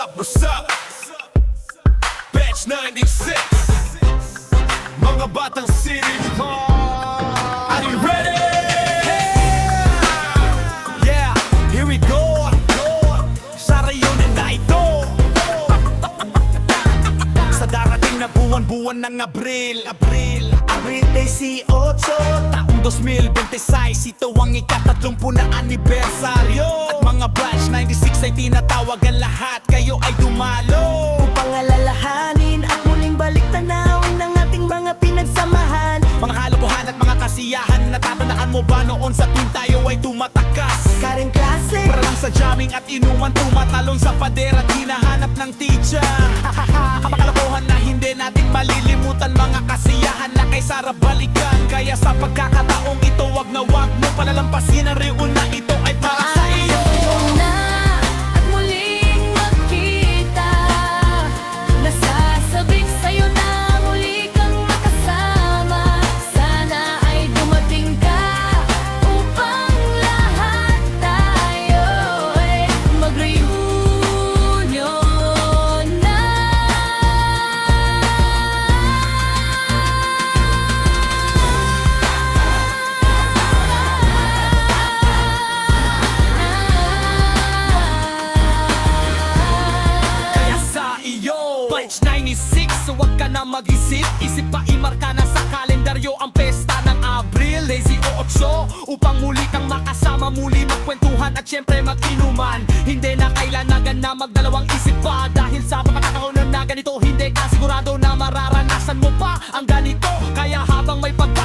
up, what's up? Batch 96 Mga batang city Are you ready? Yeah, here we go Sa rayunin na ito Sa darating na buwan ng Abril Abril 18, taong 2026 Ito ang ika-30 na anibersaryo At mga batch 96 ay tinatawag ang lahat Kayo ay dumalo Upang alalahanin at muling balik tanawin ng ating mga pinagsamahan. Mga kalokohan at mga kasiyahan Natatandaan mo ba noon sa tuwing tayo ay tumatakas Karen klase, Para lang sa jamming at inuman Tumatalon sa pader at hinahanap ng teacher Ang mga kalokohan na hindi natin malilimutan Mga kasiyahan na kay Sarah balikan Kaya sa pagkakataong ito wag na wag mo palalampasin Ang reun na ito ay para sa iyo na at muling magkita Nasasabik sa'yo na muli kang makasama Sana ay dumating ka upang lahat tayo ay mag-reunion na Kaya sa iyo Batch 96, so wag ka na mag-isip Isip pa imarka na sa kalendaryo Ang pesta ng Abril, Lazy o 8 Upang muli kang makasama Muli magkwentuhan at syempre mag-inuman Hindi na kailangan na magdalawang isip pa Dahil sa pagkakataon na ganito Hindi ka sigurado na mararanasan mo pa Ang ganito, kaya habang may pagkakataon